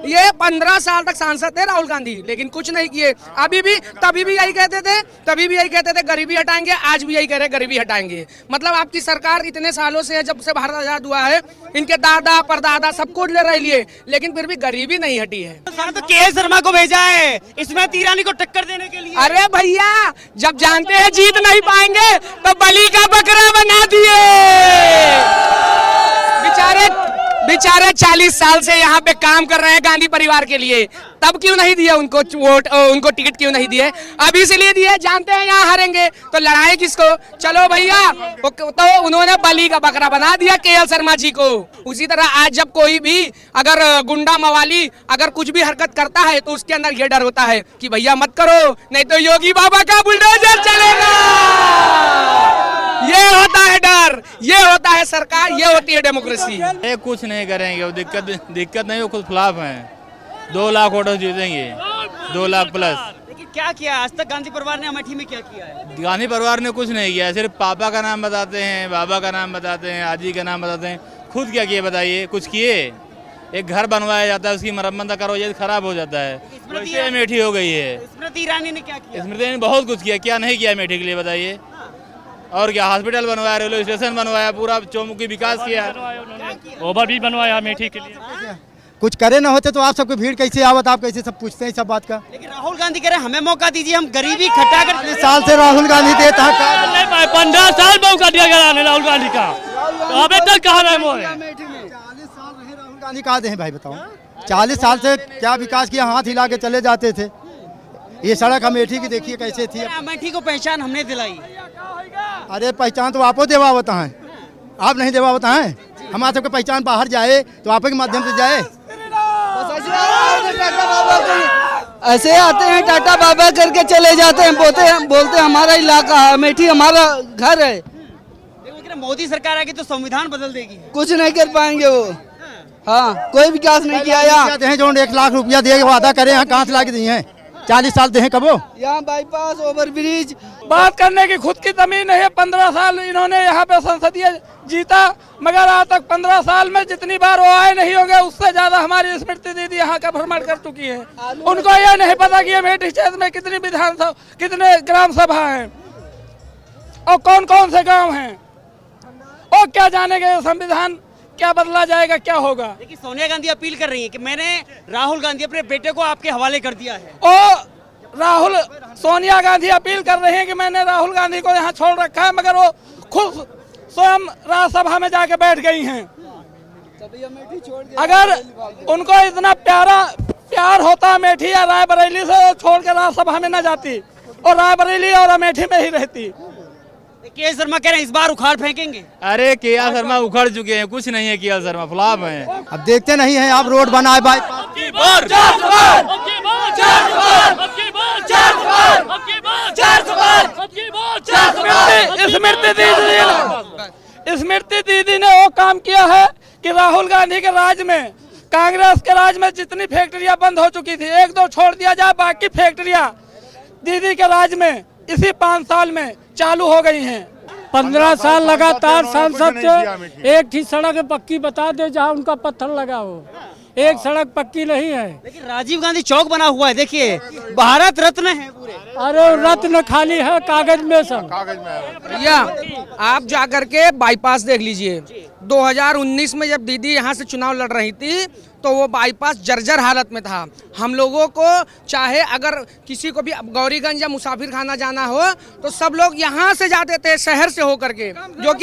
ये 15 साल तक सांसद थे राहुल गांधी, लेकिन कुछ नहीं किए। अभी भी तभी भी यही कहते थे गरीबी हटाएंगे, आज भी यही कह रहे गरीबी हटाएंगे। मतलब आपकी सरकार इतने सालों से है, जब से भारत आजाद हुआ है, इनके दादा परदादा सबको ले रही लिए, लेकिन फिर भी गरीबी नहीं हटी है। तो के शर्मा को भेजा है स्मृति ईरानी को टक्कर देने के लिए। अरे भैया, जब जानते हैं जीत नहीं पाएंगे तो बलि का बकरा बना दिए। बेचारे 40 साल से यहाँ पे काम कर रहे हैं गांधी परिवार के लिए, तब क्यों नहीं दिया उनको वोट, उनको टिकट क्यों नहीं दिए? अभी इसलिए दिए, जानते हैं यहाँ हारेंगे तो लड़ाई किसको। चलो भैया, तो उन्होंने बलि का बकरा बना दिया केएल शर्मा जी को। उसी तरह आज जब कोई भी अगर गुंडा मवाली अगर कुछ भी हरकत करता है तो उसके अंदर ये डर होता है कि भैया मत करो, नहीं तो योगी बाबा का बुलडोजर चलेगा। ये होता है डर, ये होता है सरकार, ये होती है डेमोक्रेसी। ये कुछ नहीं करेंगे, वो दिक्कत नहीं, वो खुद खिलाफ हैं। 2 लाख वोटर जीतेंगे, 2 लाख प्लस। लेकिन क्या किया आज तक गांधी परिवार ने अमेठी में, क्या किया है? गांधी परिवार ने कुछ नहीं किया, सिर्फ पापा का नाम बताते हैं, बाबा का नाम बताते हैं, आजी का नाम बताते हैं। खुद क्या किए बताइए? कुछ किए? एक घर बनवाया जाता है, उसकी मरम्मत करो, ये खराब हो जाता है, वैसे अमेठी हो गई है। स्मृति ईरानी ने क्या किया? स्मृति ने बहुत कुछ किया, क्या नहीं किया अमेठी के लिए बताइए? और क्या, हॉस्पिटल बनवाया, रेलवे स्टेशन बनवाया, पूरा चौमुखी विकास किया, ओवरब्रिज बनवाया अमेठी के लिए। कुछ करे ना होते तो आप सबको भीड़ कैसे आवत, आप कैसे सब पूछते हैं सब बात का। लेकिन राहुल गांधी कह रहे हमें मौका दीजिए, हम गरीबी खटा कर। 40 साल से राहुल गांधी देता है, 15 साल मौका दिया गया राहुल गांधी का, तो अभी तक कहाँ रहे वो? 40 साल रहे राहुल गांधी कहाँ हैं भाई बताओ? 40 साल से क्या विकास किया, हाथ हिला के चले जाते थे। ये सड़क अमेठी की देखिए कैसे थी। अमेठी को पहचान हमने दिलाई। अरे पहचान तो आपको देवावता है, आप नहीं देवावता है। हमारे सबके पहचान बाहर जाए तो आप के माध्यम से जाए। ऐसे आते हैं टाटा बाबा करके चले जाते हैं, बोलते हमारा इलाका है, अमेठी हमारा घर है। देखो मोदी सरकार आएगी तो संविधान बदल देगी, कुछ नहीं कर पाएंगे वो। हाँ, कोई विकास नहीं किया यहाँ। जो 1 लाख रुपया दिए वादा करे, यहाँ कहाँ से ला के दिए हैं? 40 साल दे कबो यहाँ बाईपास, ओवरब्रिज। बात करने की खुद की जमीन है। 15 साल इन्होंने यहाँ पे संसदीय जीता, मगर आज तक 15 साल में जितनी बार वो आए नहीं होंगे, उससे ज्यादा हमारी स्मृति दीदी यहाँ का भ्रमण कर चुकी है। उनको ये नहीं पता कि अमेठी क्षेत्र में कितनी विधानसभा, कितने ग्राम सभा है और कौन कौन से गाँव है, और क्या जानेंगे संविधान क्या बदला जाएगा, क्या होगा। लेकिन सोनिया गांधी अपील कर रही है कि मैंने राहुल गांधी अपने बेटे को आपके हवाले कर दिया है। सोनिया गांधी अपील कर रही है कि मैंने राहुल गांधी को यहाँ छोड़ रखा है, मगर वो खुद स्वयं राज्यसभा में जाके बैठ गई हैं। अगर उनको इतना प्यार होता अमेठी या रायबरेली से, छोड़ के राज्यसभा में न जाती और रायबरेली और अमेठी में ही रहती। के शर्मा कह रहे हैं इस बार उखाड़ फेंकेंगे। अरे केएल शर्मा उखड़ चुके हैं, कुछ नहीं है, केएल शर्मा फ्लॉप हैं। अब देखते नहीं है आप, रोड बनाए बाईपास। स्मृति दीदी ने वो काम किया है कि राहुल गांधी के राज में, कांग्रेस के राज में जितनी फैक्ट्रियां बंद हो चुकी थी, 1-2 छोड़ दिया जाए, बाकी फैक्ट्रियां दीदी के राज में इसी 5 साल में चालू हो गई हैं। 15 साल लगातार सांसद थे, एक ही सड़क पक्की बता दे जहाँ उनका पत्थर लगा हो, एक सड़क पक्की नहीं है। लेकिन राजीव गांधी चौक बना हुआ है, देखिए भारत रत्न है पूरे। अरे रत्न खाली है कागज में सब। भैया आप जाकर के बाईपास देख लीजिए। 2019 में जब दीदी यहाँ से चुनाव लड़ रही थी तो वो बाईपास जर्जर हालत में था। हम लोगों को चाहे अगर किसी को भी गौरीगंज या मुसाफिर खाना जाना हो तो सब लोग यहाँ से जाते थे, शहर से होकर के, जो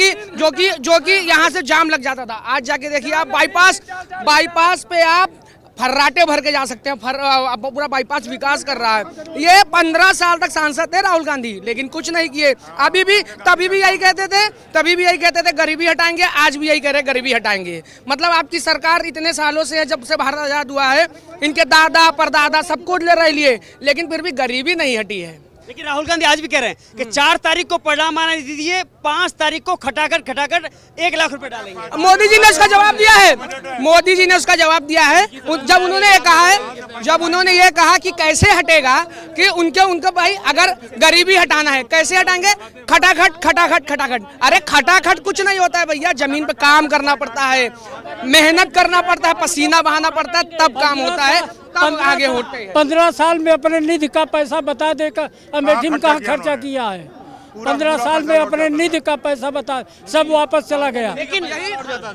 कि यहाँ से जाम लग जाता था। आज जाके देखिए आप बाईपास पे आप फर्राटे भर के जा सकते हैं। पूरा बाईपास विकास कर रहा है। ये 15 साल तक सांसद थे राहुल गांधी, लेकिन कुछ नहीं किए। अभी भी तभी भी यही कहते थे गरीबी हटाएंगे, आज भी यही कह रहे गरीबी हटाएंगे। मतलब आपकी सरकार इतने सालों से है, जब से भारत आजाद हुआ है, इनके दादा परदादा सबको ले रही लिए, लेकिन फिर भी गरीबी नहीं हटी है। लेकिन राहुल गांधी आज भी कह रहे हैं कि 4 तारीख को परिणाम आने दीजिए, 5 तारीख को खटाखट 1 लाख रुपए डालेंगे। मोदी जी ने उसका जवाब दिया है। जब उन्होंने कहा है जब उन्होंने ये कहा कि कैसे हटेगा, कि उनके भाई अगर गरीबी हटाना है कैसे हटाएंगे, खटाखट खटाखट खटाखट। अरे खटाखट कुछ नहीं होता है भैया, जमीन पे काम करना पड़ता है, मेहनत करना पड़ता है, पसीना बहाना पड़ता है, तब काम होता है, तब आगे होते हैं। 15 साल में अपने निधि का पैसा बता देकर अमेठी में कहाँ खर्चा किया है। 15 साल में अपने निधि का पैसा बता, सब वापस चला गया। लेकिन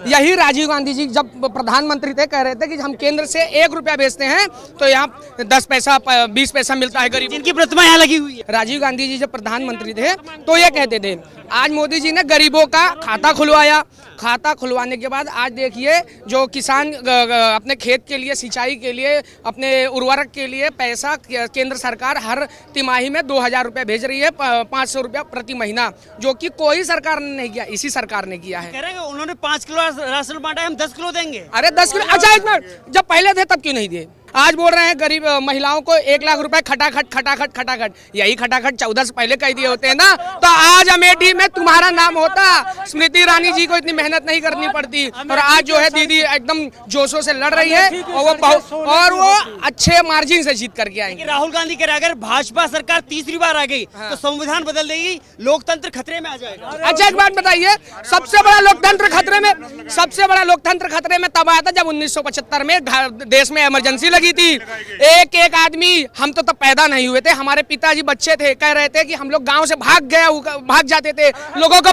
यही राजीव गांधी जी जब प्रधानमंत्री थे कह रहे थे कि हम केंद्र से 1 रुपया भेजते हैं तो यहाँ 10 पैसा 20 पैसा मिलता है गरीब। जिनकी प्रतिमा यहाँ लगी हुई है। राजीव गांधी जी जब प्रधानमंत्री थे तो ये कहते थे। आज मोदी जी ने गरीबों का खाता खुलवाया, खाता खुलवाने के बाद आज देखिए जो किसान अपने खेत के लिए, सिंचाई के लिए, अपने उर्वरक के लिए पैसा केंद्र सरकार हर तिमाही में 2000 रुपये भेज रही है, 500 रुपया प्रति महीना, जो कि कोई सरकार ने नहीं किया, इसी सरकार ने किया है। कह रहे हैं उन्होंने 5 किलो राशन बांटा है, हम 10 किलो देंगे। अरे 10 किलो, अच्छा एक मिनट, जब पहले थे तब क्यों नहीं दिए? आज बोल रहे हैं गरीब महिलाओं को 1 लाख रुपए खटाखट खटाखट खटाखट। यही खटाखट 14 से पहले कह दिए होते हैं ना, तो आज अमेठी में तुम्हारा नाम होता। स्मृति ईरानी जी को इतनी मेहनत नहीं करनी पड़ती, और आज जो है दीदी एकदम जोशों से लड़ रही है, और वो अच्छे मार्जिन से जीत करके आएंगे। राहुल गांधी कह रहे अगर भाजपा सरकार तीसरी बार आ गई तो संविधान बदल देगी, लोकतंत्र खतरे में आ जाएगा। अच्छा एक बात बताइए, सबसे बड़ा लोकतंत्र खतरे में, सबसे बड़ा लोकतंत्र खतरे में तब आया था जब 1975 में देश में इमरजेंसी लगी थी। एक एक आदमी, हम तो तब पैदा नहीं हुए थे, हमारे पिताजी बच्चे थे, कह रहे थे कि हम लोग गांव से भाग जाते थे, लोगों को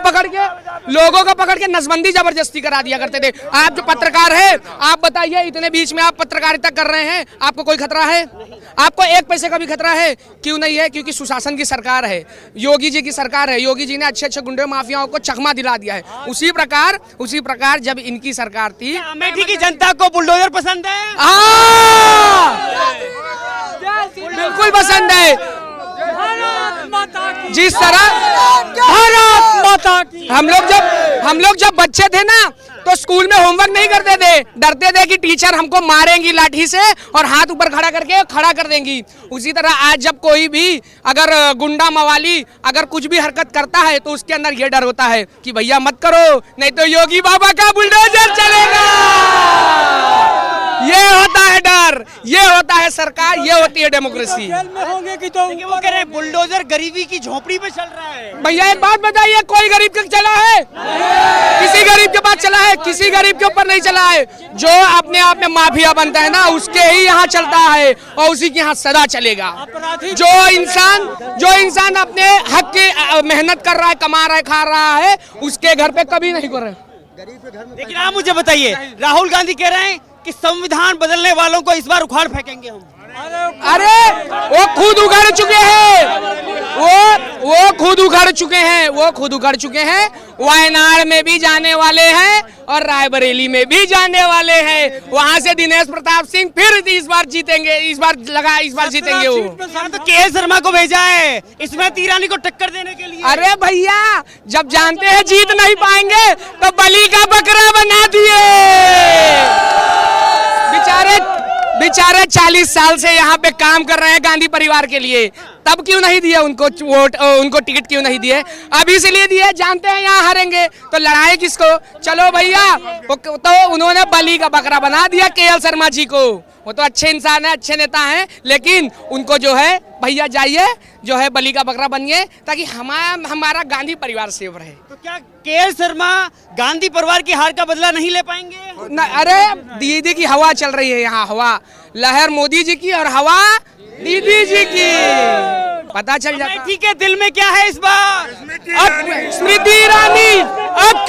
पकड़ के नसबंदी जबरदस्ती करा दिया करते थे। आप जो पत्रकार है, आप बताइए, इतने बीच में आप पत्रकारिता कर रहे हैं, आपको कोई खतरा है? आपको 1 पैसे का भी खतरा है? क्यों नहीं है? क्योंकि सुशासन की सरकार है, योगी जी की सरकार है। योगी जी ने अच्छे गुंडे माफियाओं को चकमा दिला दिया है। उसी प्रकार जब इनकी सरकार थी। अमेठी की जनता को बुलडोजर पसंद है? बिल्कुल पसंद है। जिस तरह भारत माता की, हम लोग जब बच्चे थे ना तो स्कूल में होमवर्क नहीं करते थे, डरते थे कि टीचर हमको मारेंगी लाठी से और हाथ ऊपर खड़ा कर देंगी। उसी तरह आज जब कोई भी अगर गुंडा मवाली अगर कुछ भी हरकत करता है तो उसके अंदर ये डर होता है कि भैया मत करो, नहीं तो योगी बाबा का बुलडोजर चलेगा। ये होता है डर, ये होता है सरकार, ये होती है डेमोक्रेसी। होंगे कि तो वो कह रहे हैं बुलडोजर गरीबी की झोपड़ी पे चल रहा है। भैया एक बात बताइए, कोई गरीब के चला है? किसी गरीब के पास चला है? किसी गरीब के ऊपर नहीं चला है। जो अपने आप में माफिया बनता है ना, उसके ही यहाँ चलता है और उसी के यहाँ सदा चलेगा। जो इंसान अपने हक की मेहनत कर रहा है, कमा रहा है, खा रहा है, उसके घर पे कभी नहीं कर रहे। लेकिन आप मुझे बताइए, राहुल गांधी कह रहे हैं कि संविधान बदलने वालों को इस बार उखाड़ फेंकेंगे हम। अरे वो खुद उखड़ चुके हैं, वो खुद उखड़ चुके हैं। वायनाड में भी जाने वाले हैं और रायबरेली में भी जाने वाले हैं। वहां से दिनेश प्रताप सिंह फिर इस बार जीतेंगे, इस बार जीतेंगे वो। तो के शर्मा को भेजा है स्मृति ईरानी को टक्कर देने के लिए। अरे भैया, जब जानते हैं जीत नहीं पाएंगे तो बलि का बकरा बना दिए। बेचारे 40 साल से यहाँ पे काम कर रहे हैं गांधी परिवार के लिए, तब क्यों नहीं दिए उनको वोट, उनको टिकट क्यों नहीं दिए? अब इसलिए दिए, जानते हैं यहाँ हारेंगे तो लड़ाई किसको। चलो भैया, तो उन्होंने बलि का बकरा बना दिया के शर्मा जी को। वो तो अच्छे इंसान है, अच्छे नेता हैं, लेकिन उनको जो है भैया जाइए जो है बलि का बकरा बनिए, ताकि हमारा गांधी परिवार सेव रहे। तो क्या के शर्मा गांधी परिवार की हार का बदला नहीं ले पाएंगे? अरे दीदी की हवा चल रही है यहाँ, हवा लहर मोदी जी की और हवा दीदी जी की, पता चल जाता। ठीक है, दिल में क्या है इस बार? स्मृति ईरानी अब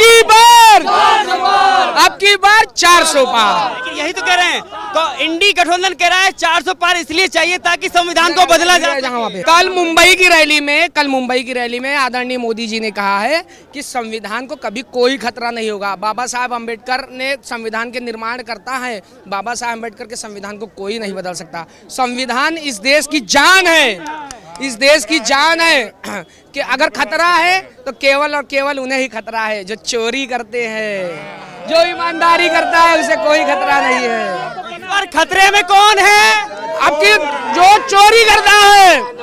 की बार 400 पार। यही तो कह रहे हैं, तो इंडी गठबंधन कह रहा है 400 पार इसलिए चाहिए ताकि संविधान को बदला जाए। कल मुंबई की रैली में आदरणीय मोदी जी ने कहा है कि संविधान को कभी कोई खतरा नहीं होगा। बाबा साहब अम्बेडकर ने संविधान के निर्माण करता है, बाबा साहब अम्बेडकर के संविधान को कोई नहीं बदल सकता। संविधान इस देश की जान है, इस देश की जान है कि अगर खतरा है तो केवल और केवल उन्हें ही खतरा है जो चोरी करते हैं। जो ईमानदारी करता है उसे कोई खतरा नहीं है। इस बार खतरे में कौन है? आपकी जो चोरी करता है।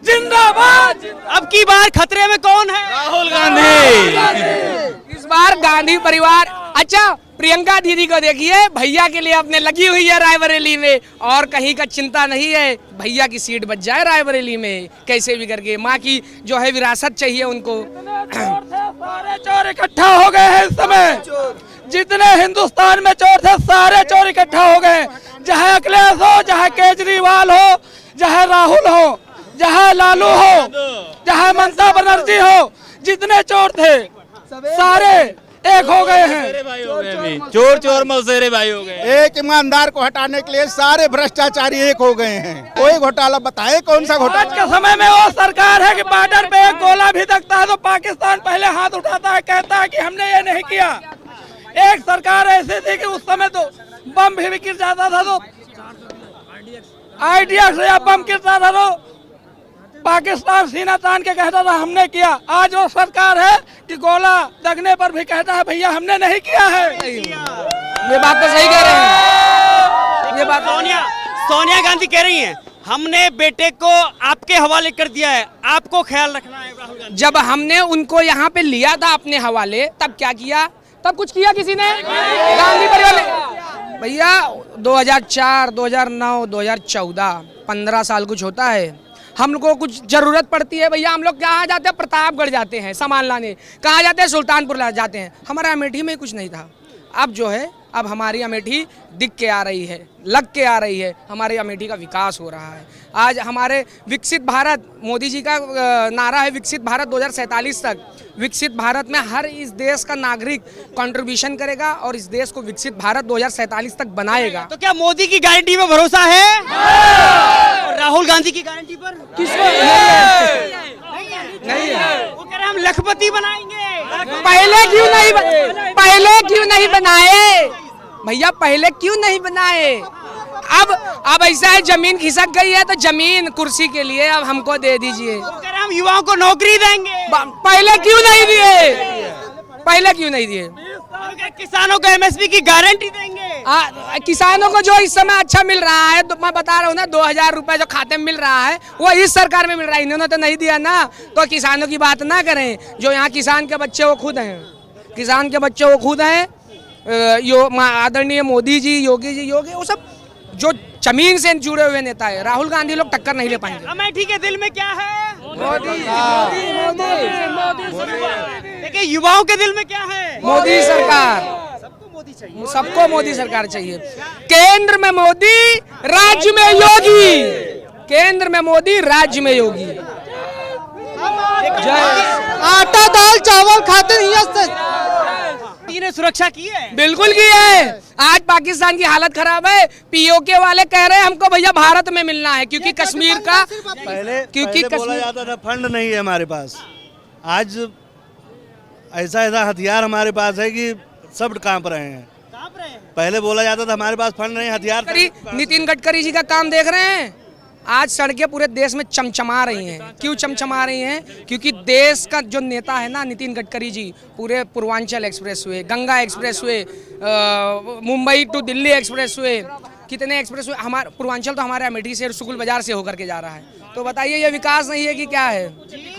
जिंदाबाद। अब की बार खतरे में कौन है? राहुल गांधी। इस बार गांधी परिवार। अच्छा, प्रियंका दीदी को देखिए, भैया के लिए अपने लगी हुई है रायबरेली में, और कहीं का चिंता नहीं है, भैया की सीट बच जाए रायबरेली में कैसे भी करके। माँ की जो है विरासत चाहिए उनको। सारे चोर इकट्ठा हो गए हैं इस समय, जितने हिंदुस्तान में चोर थे सारे चोर इकट्ठा हो गए। चाहे अखिलेश हो, चाहे केजरीवाल हो, चाहे राहुल हो, चाहे लालू हो, चाहे ममता बनर्जी हो, जितने चोर थे सारे एक हो गए हैं। चोर चोर मौसेरे भाई हो गए। एक ईमानदार को हटाने के लिए सारे भ्रष्टाचारी एक हो गए हैं। कोई घोटाला बताए, कौन सा आज घोटाला? के समय में वो सरकार है कि बॉर्डर पे एक गोला भी दगता है तो पाकिस्तान पहले हाथ उठाता है, कहता है कि हमने ये नहीं किया। एक सरकार ऐसी थी कि उस समय तो बम भी गिर जाता था, तो आइडिया से या बम गिरता था तो पाकिस्तान सीना तान के कहता था हमने किया। आज वो सरकार है कि गोला दगने पर भी कहता है भैया हमने नहीं किया है। ये बात तो सही कह रहे हैं। ये बात सोनिया गांधी कह रही हैं हमने बेटे को आपके हवाले कर दिया है, आपको ख्याल रखना है। राहुल गांधी जब हमने उनको यहाँ पे लिया था अपने हवाले, तब क्या किया? तब कुछ किया किसी ने? गांधी परिवार ने भैया 2004, 2009, 2014, 15 साल कुछ होता है। हम लोग को कुछ जरूरत पड़ती है भैया, हम लोग कहाँ जाते हैं? प्रतापगढ़ जाते हैं सामान लाने, कहाँ जाते हैं? सुल्तानपुर जाते हैं। हमारा अमेठी में कुछ नहीं था। अब जो है, अब हमारी अमेठी दिख के आ रही है, लग के आ रही है, हमारी अमेठी का विकास हो रहा है। आज हमारे विकसित भारत, मोदी जी का नारा है विकसित भारत 2047 तक। विकसित भारत में हर इस देश का नागरिक कंट्रीब्यूशन करेगा और इस देश को विकसित भारत 2047 तक बनाएगा। तो क्या मोदी की गारंटी में भरोसा है? और राहुल गांधी की गारंटी पर किसको नहीं है? वो कह रहे हैं हम लखपति बनाएंगे। पहले क्यों नहीं बनाए भैया? पहले क्यों नहीं बनाए? अब ऐसा है, जमीन खिसक गई है तो जमीन कुर्सी के लिए अब हमको दे दीजिए। वो कह रहे हैं हम युवाओं को नौकरी देंगे। पहले क्यों नहीं दिए? पहले क्यों नहीं दिए? किसानों को एमएसपी की गारंटी देंगे। किसानों को जो इस समय अच्छा मिल रहा है, तो मैं बता रहा हूँ ना, 2000 रुपए जो खाते में मिल रहा है वो इस सरकार में मिल रहा है। इन्होंने तो नहीं दिया ना, तो किसानों की बात ना करें। जो यहाँ किसान के बच्चे वो खुद हैं, किसान के बच्चे वो खुद हैं। आदरणीय मोदी जी, योगी वो सब जो जमीन से जुड़े हुए नेता है। राहुल गांधी लोग टक्कर नहीं ले पाएंगे। अमेठी के दिल में क्या है? मोदी। देखिए युवाओं के दिल में क्या है? मोदी सरकार। सबको मोदी सरकार चाहिए। केंद्र में मोदी, राज्य में योगी। केंद्र में मोदी, राज्य में योगी। आटा दाल चावल खाते नहीं है। ने सुरक्षा की है? बिल्कुल की है। आज पाकिस्तान की हालत खराब है। पीओके वाले कह रहे हैं हमको भैया भारत में मिलना है, क्योंकि कश्मीर का पहले बोला जाता था फंड नहीं है हमारे पास। आज ऐसा हथियार हमारे पास है कि सब कांप रहे हैं। पहले बोला जाता था हमारे पास फंड नहीं, हथियार। नितिन गडकरी जी का काम देख रहे हैं। आज सड़कें पूरे देश में चमचमा रही हैं। क्यों चमचमा रही हैं? क्योंकि देश का जो नेता है ना नितिन गडकरी जी, पूरे पूर्वांचल एक्सप्रेस हुए, गंगा एक्सप्रेस हुए, मुंबई टू दिल्ली एक्सप्रेस हुए, कितने एक्सप्रेस हुए। हमारे पूर्वांचल तो हमारे अमेठी से, सुकुल बाजार से होकर के जा रहा है। तो बताइए ये विकास नहीं है कि क्या है?